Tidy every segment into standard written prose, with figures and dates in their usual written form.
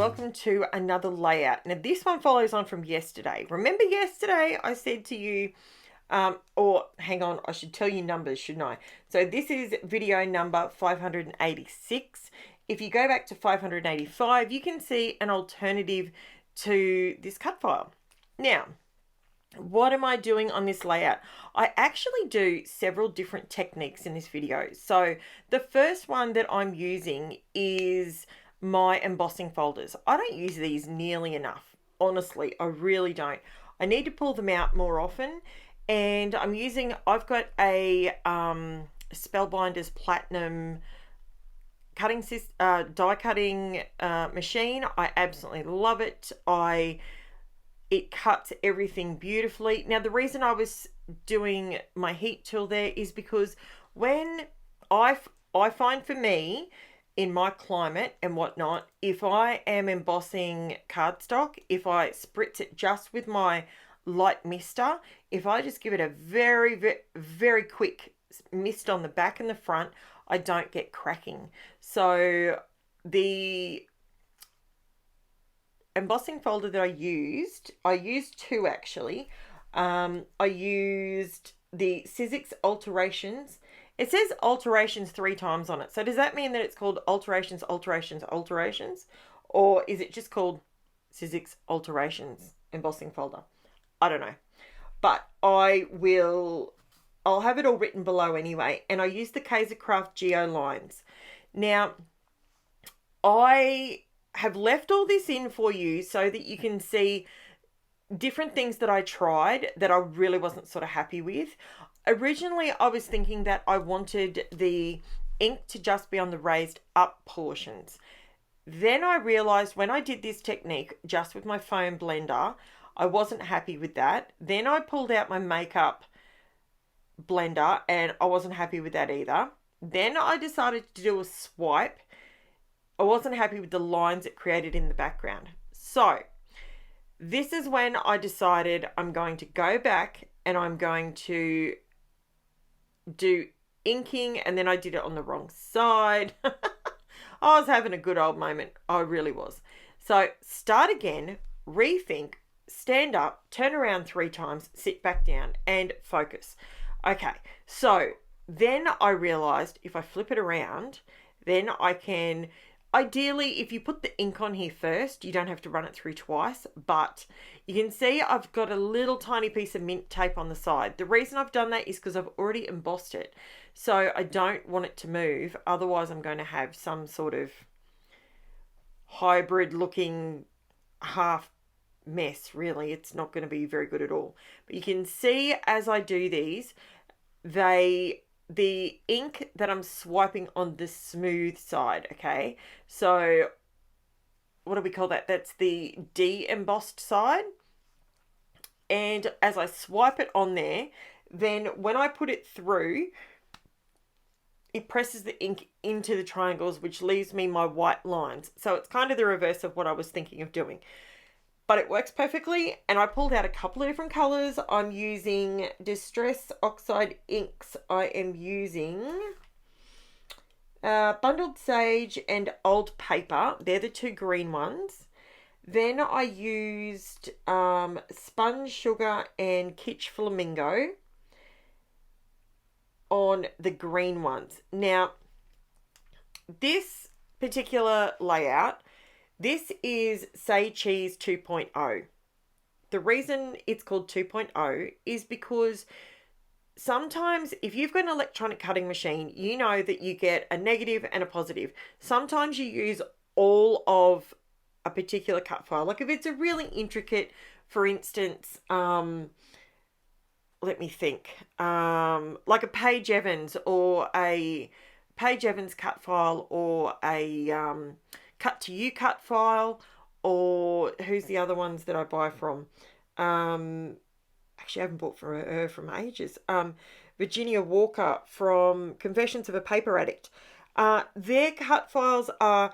welcome to another layout. Now this one follows on from yesterday. Remember yesterday I said to you, or hang on, I should tell you numbers, shouldn't I? So this is video number 586. If you go back to 585, you can see an alternative to this cut file. Now, what am I doing on this layout? I actually do several different techniques in this video. So the first one that I'm using is my embossing folders. I don't use these nearly enough. Honestly, I really don't. I need to pull them out more often. And I've got a Spellbinders Platinum cutting die cutting machine. I absolutely love it. It cuts everything beautifully. Now, the reason I was doing my heat tool there is because when I find for me, in my climate and whatnot, if I am embossing cardstock, if I spritz it just with my light mister, if I just give it a very, very, very quick mist on the back and the front, I don't get cracking. So the embossing folder that I used two actually. I used the SIZZIX Alterations. It says Alterations 3 times on it. So does that mean that it's called Alterations, Alterations, Alterations? Or is it just called SIZZIX Alterations embossing folder? I don't know. But I'll have it all written below anyway. And I use the KAISERCRAFT Geo lines. Now, I have left all this in for you so that you can see different things that I tried that I really wasn't sort of happy with. Originally, I was thinking that I wanted the ink to just be on the raised up portions. Then I realized when I did this technique just with my foam blender, I wasn't happy with that. Then I pulled out my makeup blender and I wasn't happy with that either. Then I decided to do a swipe. I wasn't happy with the lines it created in the background. So this is when I decided I'm going to go back and I'm going to do inking, and then I did it on the wrong side. I was having a good old moment. I really was. So start again, rethink, stand up, turn around 3 times, sit back down and focus. Okay, so then I realized if I flip it around, then I can, ideally, if you put the ink on here first, you don't have to run it through twice, but you can see I've got a little tiny piece of mint tape on the side. The reason I've done that is because I've already embossed it. So I don't want it to move. Otherwise, I'm going to have some sort of hybrid looking half mess, really. It's not going to be very good at all. But you can see as I do these, the ink that I'm swiping on the smooth side, okay? So what do we call that? That's the de-embossed side. And as I swipe it on there, then when I put it through, it presses the ink into the triangles, which leaves me my white lines. So it's kind of the reverse of what I was thinking of doing. But it works perfectly, and I pulled out a couple of different colors. I'm using Distress Oxide inks. I am using Bundled Sage and Old Paper. They're the 2 green ones. Then I used Spun Sugar and KITSCH Flamingo on the green ones. Now, this particular layout, this is Say Cheese 2.0. The reason it's called 2.0 is because sometimes if you've got an electronic cutting machine, you know that you get a negative and a positive. Sometimes you use all of a particular cut file. Like if it's a really intricate, for instance, let me think, like a Paige Evans or a Paige Evans cut file, or a Cut to You cut file, or who's the other ones that I buy from? Actually, I haven't bought from her from ages. Virginia Walker from Confessions of a Paper Addict. Their cut files are,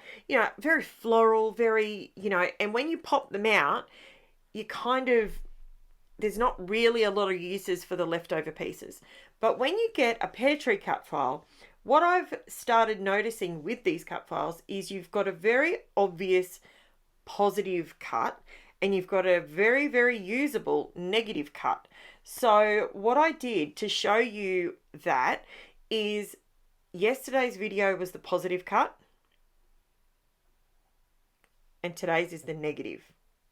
very floral, very, and when you pop them out, you kind of, there's not really a lot of uses for the leftover pieces. But when you get a PEARTREE cut file, what I've started noticing with these cut files is you've got a very obvious positive cut, and you've got a very, very usable negative cut. So what I did to show you that is yesterday's video was the positive cut, and today's is the negative.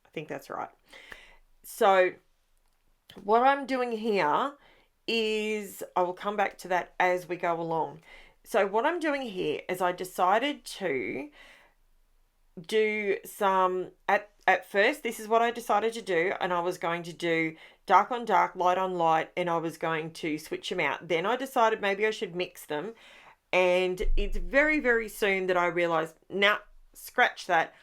I think that's right. So what I'm doing here is, I will come back to that as we go along. So what I'm doing here is I decided to do some, at first, this is what I decided to do, and I was going to do dark on dark, light on light, and I was going to switch them out. Then I decided maybe I should mix them, and it's very, very soon that I realized, nah, scratch that,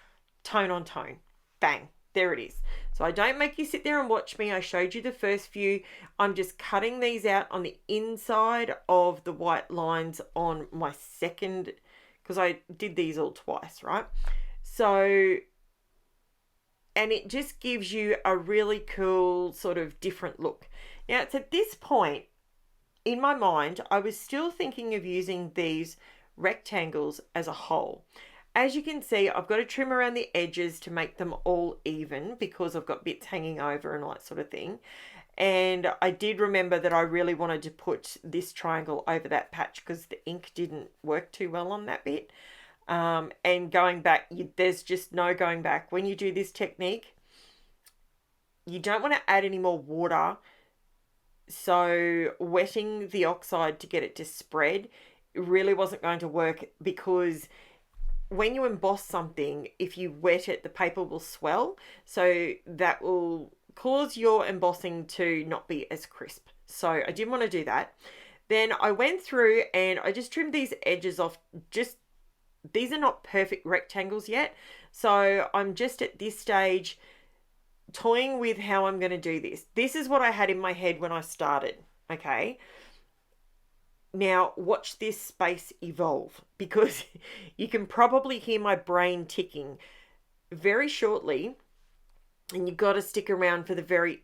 tone on tone, bang, there it is. So I don't make you sit there and watch me. I showed you the first few. I'm just cutting these out on the inside of the white lines on my second, because I did these all twice, right? So, and it just gives you a really cool sort of different look. Now, it's at this point in my mind, I was still thinking of using these rectangles as a whole. As you can see, I've got to trim around the edges to make them all even, because I've got bits hanging over and all that sort of thing. And I did remember that I really wanted to put this triangle over that patch because the ink didn't work too well on that bit. And going back, there's just no going back. When you do this technique, you don't want to add any more water. So wetting the oxide to get it to spread really wasn't going to work, because when you emboss something, if you wet it, the paper will swell. So that will cause your embossing to not be as crisp. So I didn't want to do that. Then I went through and I just trimmed these edges off. These are not perfect rectangles yet. So I'm just at this stage toying with how I'm going to do this. This is what I had in my head when I started. Okay. Now, watch this space evolve, because you can probably hear my brain ticking very shortly, and you've got to stick around for the very,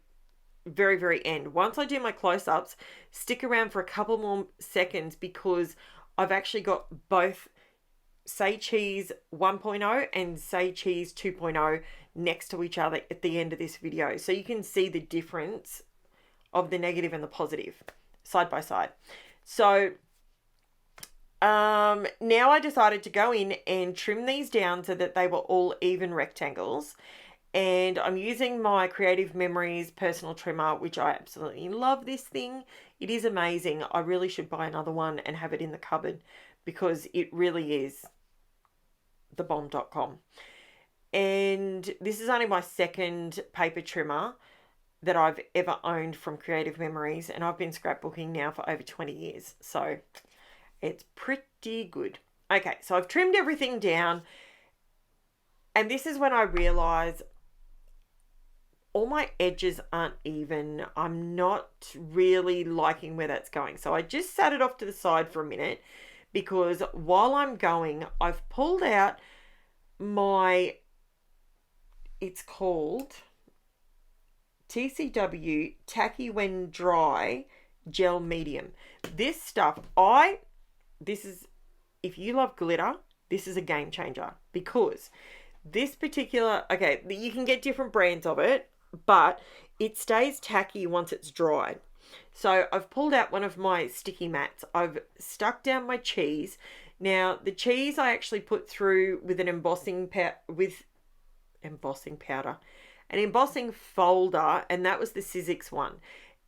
very, very end. Once I do my close-ups, stick around for a couple more seconds, because I've actually got both Say Cheese 1.0 and Say Cheese 2.0 next to each other at the end of this video. So you can see the difference of the negative and the positive side by side. So now I decided to go in and trim these down so that they were all even rectangles. And I'm using my Creative Memories personal trimmer, which I absolutely love this thing. It is amazing. I really should buy another one and have it in the cupboard, because it really is the bomb.com. And this is only my second paper trimmer that I've ever owned from Creative Memories, and I've been scrapbooking now for over 20 years, so it's pretty good. Okay, so I've trimmed everything down, and this is when I realize all my edges aren't even. I'm not really liking where that's going, so I just sat it off to the side for a minute, because while I'm going, I've pulled out my, it's called TCW Tacky-When-Dry Gel Medium. This stuff, this is, if you love glitter, this is a game changer, because this particular, okay, you can get different brands of it, but it stays tacky once it's dried. So I've pulled out one of my sticky mats. I've stuck down my cheese. Now the cheese I actually put through with an embossing powder, an embossing folder, and that was the SIZZIX one,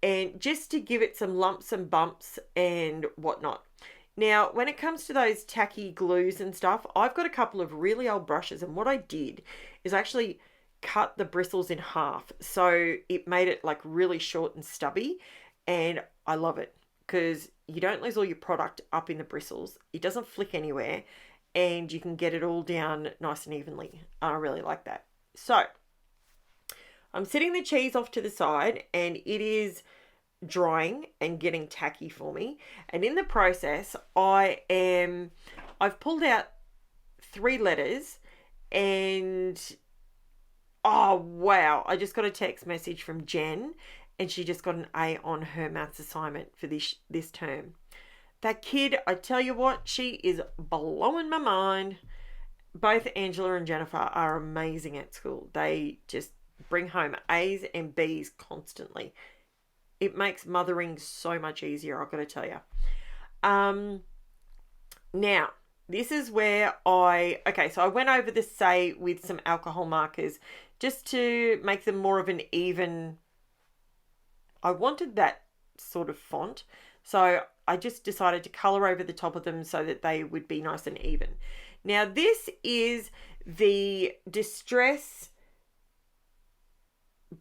and just to give it some lumps and bumps and whatnot. Now, when it comes to those tacky glues and stuff, I've got a couple of really old brushes, and what I did is actually cut the bristles in half, so it made it like really short and stubby, and I love it because you don't lose all your product up in the bristles. It doesn't flick anywhere, and you can get it all down nice and evenly. I really like that. So I'm setting the cheese off to the side, and it is drying and getting tacky for me. And in the process, I've pulled out 3 letters, and oh wow, I just got a text message from Jen, and she just got an A on her maths assignment for this term. That kid, I tell you what, she is blowing my mind. both Angela and Jennifer are amazing at school. They just bring home A's and B's constantly. It makes mothering so much easier, I've got to tell you. Now, this is where so I went over the Say with some alcohol markers just to make them more of an even, I wanted that sort of font. So I just decided to colour over the top of them so that they would be nice and even. Now, this is the Distress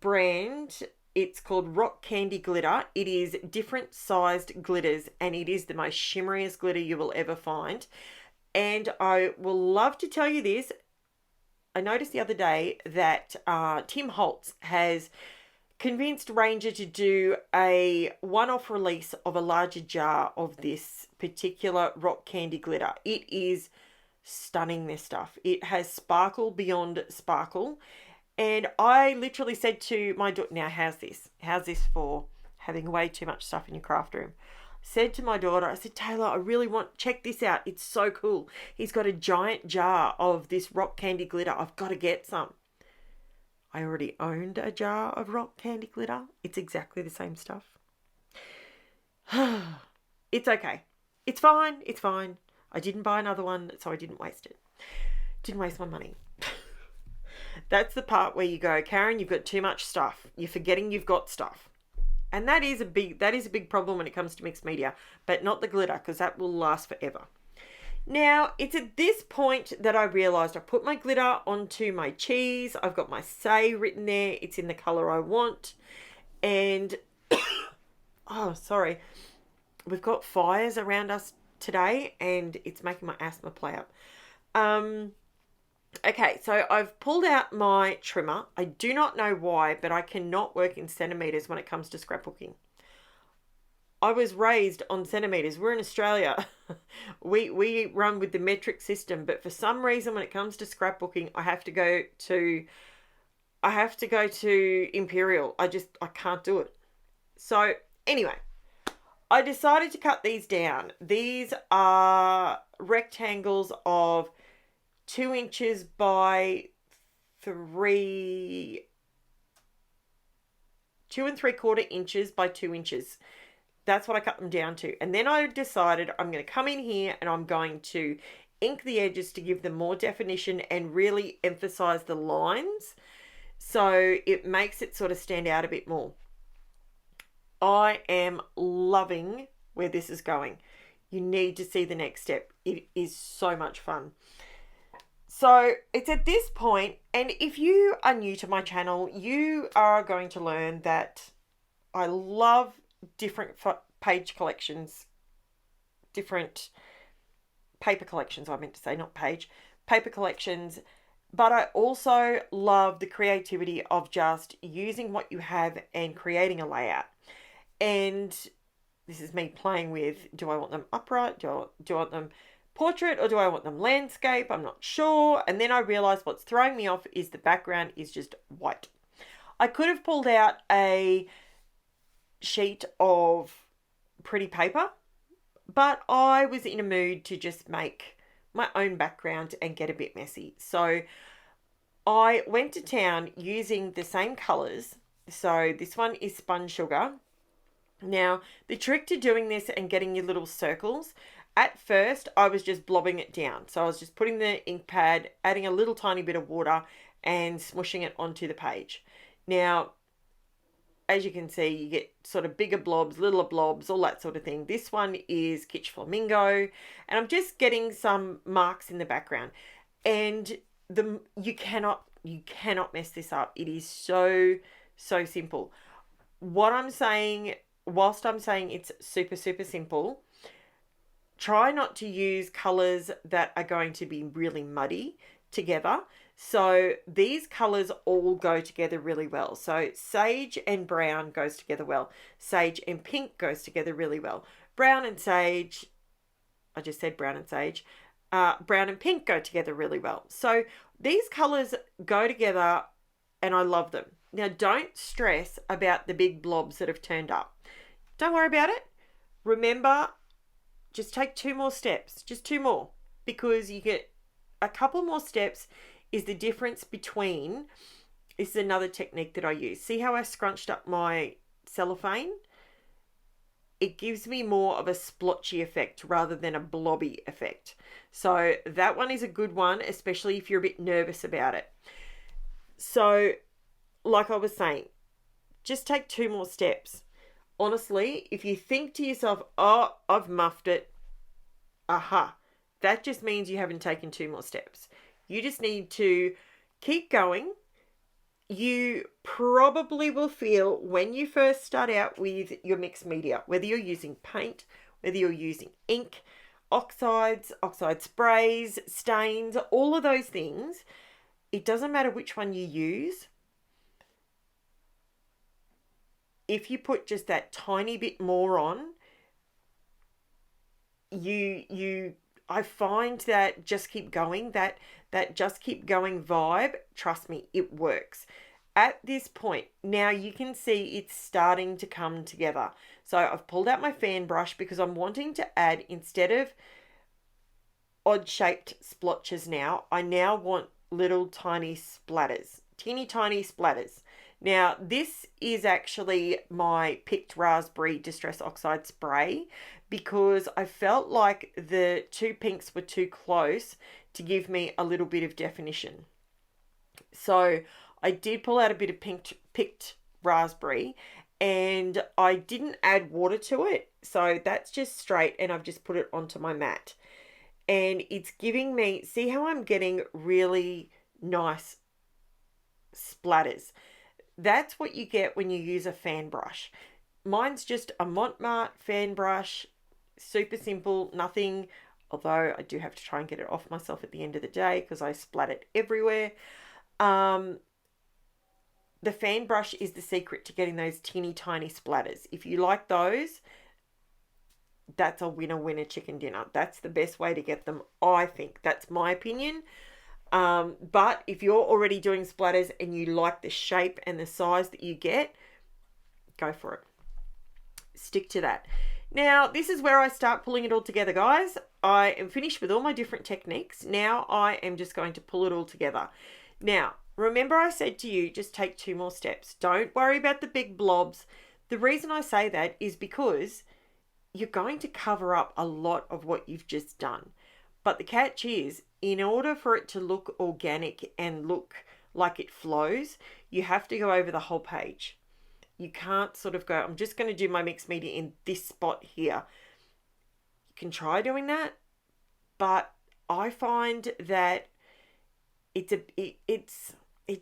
brand. It's called Rock Candy Glitter. It is different sized glitters, and it is the most shimmeriest glitter you will ever find. And I will love to tell you this. I noticed the other day that Tim Holtz has convinced Ranger to do a one-off release of a larger jar of this particular Rock Candy Glitter. It is stunning, this stuff. It has sparkle beyond sparkle. And I literally said to my daughter, now how's this? How's this for having way too much stuff in your craft room? Said to my daughter, I said, Taylor, I really want, check this out. It's so cool. He's got a giant jar of this Rock Candy Glitter. I've got to get some. I already owned a jar of Rock Candy Glitter. It's exactly the same stuff. It's okay. It's fine. It's fine. I didn't buy another one, so I didn't waste it. Didn't waste my money. That's the part where you go, Karen, you've got too much stuff. You're forgetting you've got stuff. And that is a big problem when it comes to mixed media, but not the glitter, because that will last forever. Now, it's at this point that I realised I put my glitter onto my cheese. I've got my Say written there. It's in the colour I want. And, oh, sorry. We've got fires around us today, and it's making my asthma play up. Okay, so I've pulled out my trimmer. I do not know why, but I cannot work in centimetres when it comes to scrapbooking. I was raised on centimetres. We're in Australia. We run with the metric system, but for some reason when it comes to scrapbooking, I have to go to Imperial. I can't do it. So anyway, I decided to cut these down. These are rectangles of 2 inches by 2 3/4 inches by 2 inches. That's what I cut them down to. And then I decided I'm going to come in here and I'm going to ink the edges to give them more definition and really emphasize the lines. So it makes it sort of stand out a bit more. I am loving where this is going. You need to see the next step. It is so much fun. So it's at this point, and if you are new to my channel, you are going to learn that I love different page collections, different paper collections, I meant to say, not page, paper collections. But I also love the creativity of just using what you have and creating a layout. And this is me playing with, do I want them upright? Do I want them portrait, or do I want them landscape? I'm not sure. And then I realized what's throwing me off is the background is just white. I could have pulled out a sheet of pretty paper, but I was in a mood to just make my own background and get a bit messy. So I went to town using the same colors. So this one is Spun Sugar. Now, the trick to doing this and getting your little circles, at first I was just blobbing it down. So I was just putting the ink pad, adding a little tiny bit of water and smushing it onto the page. Now, as you can see, you get sort of bigger blobs, littler blobs, all that sort of thing. This one is KITSCH Flamingo, and I'm just getting some marks in the background. And you cannot mess this up. It is so simple. What I'm saying, whilst I'm saying it's super simple, try not to use colors that are going to be really muddy together. So these colors all go together really well. So sage and brown goes together well. Sage and pink goes together really well. Brown and sage, I just said brown and sage. Brown and pink go together really well. So these colors go together and I love them. Now, don't stress about the big blobs that have turned up. Don't worry about it. Remember, just take 2 more steps, just 2 more, because you get a couple more steps is the difference between, this is another technique that I use. See how I scrunched up my cellophane? It gives me more of a splotchy effect rather than a blobby effect. So that one is a good one, especially if you're a bit nervous about it. So like I was saying, just take 2 more steps. Honestly, if you think to yourself, oh, I've muffed it, aha, that just means you haven't taken 2 more steps. You just need to keep going. You probably will feel when you first start out with your mixed media, whether you're using paint, whether you're using ink, oxides, oxide sprays, stains, all of those things, it doesn't matter which one you use. If you put just that tiny bit more on, I find that just keep going, that just keep going vibe, trust me, it works. At this point, now you can see it's starting to come together. So I've pulled out my fan brush because I'm wanting to add, instead of odd shaped splotches now, I now want little tiny splatters, teeny tiny splatters. Now this is actually my picked raspberry distress oxide spray, because I felt like the 2 pinks were too close to give me a little bit of definition. So I did pull out a bit of picked raspberry, and I didn't add water to it. So that's just straight, and I've just put it onto my mat. And it's giving me, see how I'm getting really nice splatters? That's what you get when you use a fan brush. Mine's just a Montmartre fan brush, super simple, nothing, although I do have to try and get it off myself at the end of the day because I splat it everywhere. The fan brush is the secret to getting those teeny tiny splatters. If you like those, that's a winner chicken dinner. That's the best way to get them, I think. That's my opinion. But if you're already doing splatters and you like the shape and the size that you get, go for it. Stick to that. Now, this is where I start pulling it all together, guys. I am finished with all my different techniques. Now I am just going to pull it all together. Now, remember I said to you, just take 2 more steps. Don't worry about the big blobs. The reason I say that is because you're going to cover up a lot of what you've just done. But the catch is, in order for it to look organic and look like it flows, you have to go over the whole page. You can't sort of go, I'm just going to do my mixed media in this spot here. You can try doing that, but I find that it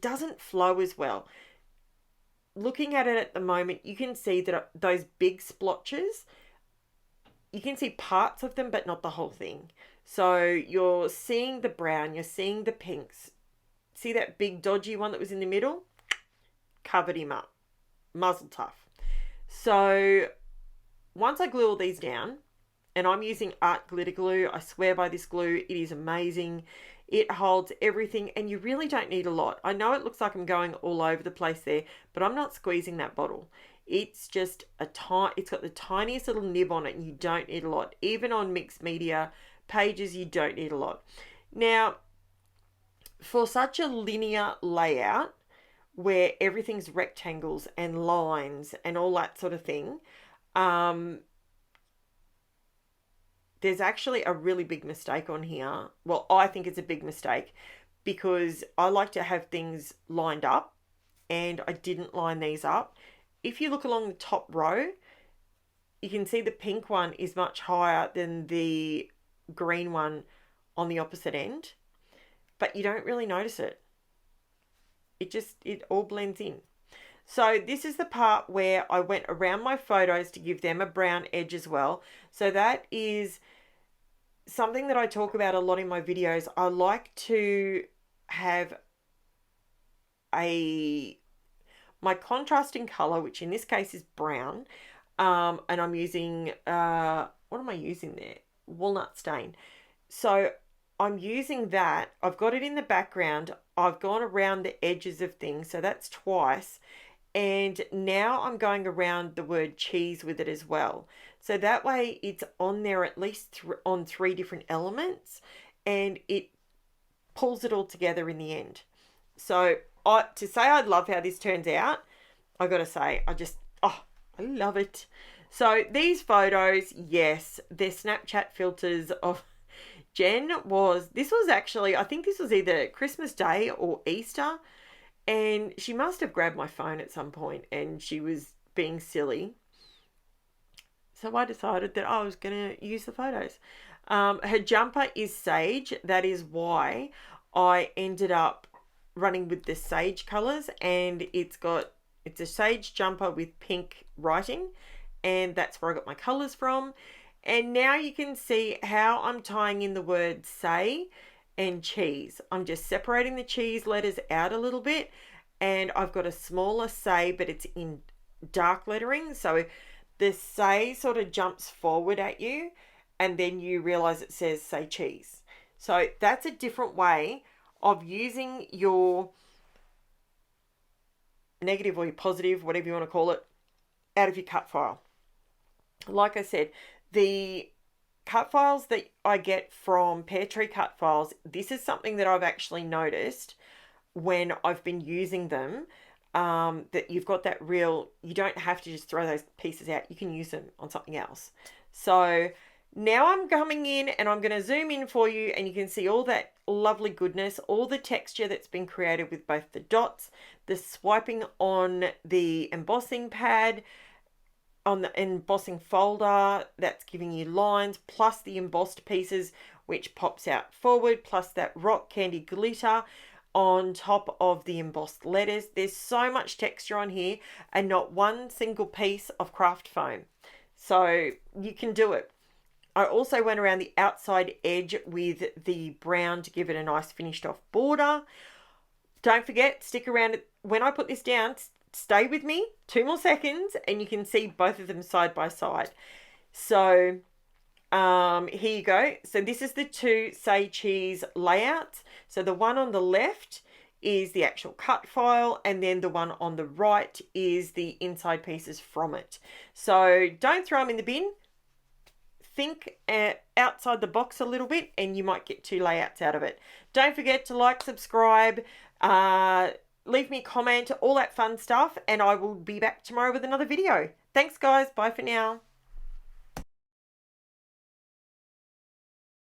doesn't flow as well. Looking at it at the moment, you can see that those big splotches, you can see parts of them, but not the whole thing. So you're seeing the brown, you're seeing the pinks. See that big dodgy one that was in the middle? Covered him up. Muzzle tough. So once I glue all these down, and I'm using art glitter glue, I swear by this glue, it is amazing. It holds everything, and you really don't need a lot. I know it looks like I'm going all over the place there, but I'm not squeezing that bottle. It's just it's got the tiniest little nib on it, and you don't need a lot. Even on mixed media pages, you don't need a lot. Now, for such a linear layout where everything's rectangles and lines and all that sort of thing, there's actually a really big mistake on here. Well, I think it's a big mistake because I like to have things lined up, and I didn't line these up. If you look along the top row, you can see the pink one is much higher than the green one on the opposite end, but you don't really notice it. It all blends in. So this is the part where I went around my photos to give them a brown edge as well. So that is something that I talk about a lot in my videos. I like to have my contrasting color, which in this case is brown, and I'm using, what am I using there? Walnut stain. So I'm using that. I've got it in the background. I've gone around the edges of things, so that's twice. And now I'm going around the word cheese with it as well. So that way it's on there at least on 3 different elements, and it pulls it all together in the end. So to say I love how this turns out, I got to say, I love it. So these photos, yes, they're Snapchat filters of Jen. This was actually, I think this was either Christmas Day or Easter, and she must have grabbed my phone at some point and she was being silly. So I decided that I was going to use the photos. Her jumper is sage. That is why I ended up running with the sage colors, and it's a sage jumper with pink writing, and that's where I got my colors from. And now you can see how I'm tying in the word say and cheese. I'm just separating the cheese letters out a little bit, and I've got a smaller say, but it's in dark lettering. So the say sort of jumps forward at you, and then you realize it says say cheese. So that's a different way of using your negative or your positive, whatever you want to call it, out of your cut file. Like I said, the cut files that I get from PEARTREE cut files, this is something that I've actually noticed when I've been using them, that you've got that real, you don't have to just throw those pieces out. You can use them on something else. So now I'm coming in and I'm going to zoom in for you, and you can see all that lovely goodness, all the texture that's been created with both the dots, the swiping on the embossing pad, on the embossing folder that's giving you lines, plus the embossed pieces which pops out forward, plus that rock candy glitter on top of the embossed letters. There's so much texture on here and not one single piece of craft foam. So you can do it. I also went around the outside edge with the brown to give it a nice finished off border. Don't forget, stick around when I put this down. Stay with me 2 more seconds and you can see both of them side by side. So here you go. So this is the two say cheese layouts. So the one on the left is the actual cut file, and then the one on the right is the inside pieces from it. So don't throw them in the bin. Think outside the box a little bit and you might get 2 layouts out of it. Don't forget to like, subscribe, leave me a comment, all that fun stuff, and I will be back tomorrow with another video. Thanks guys, bye for now.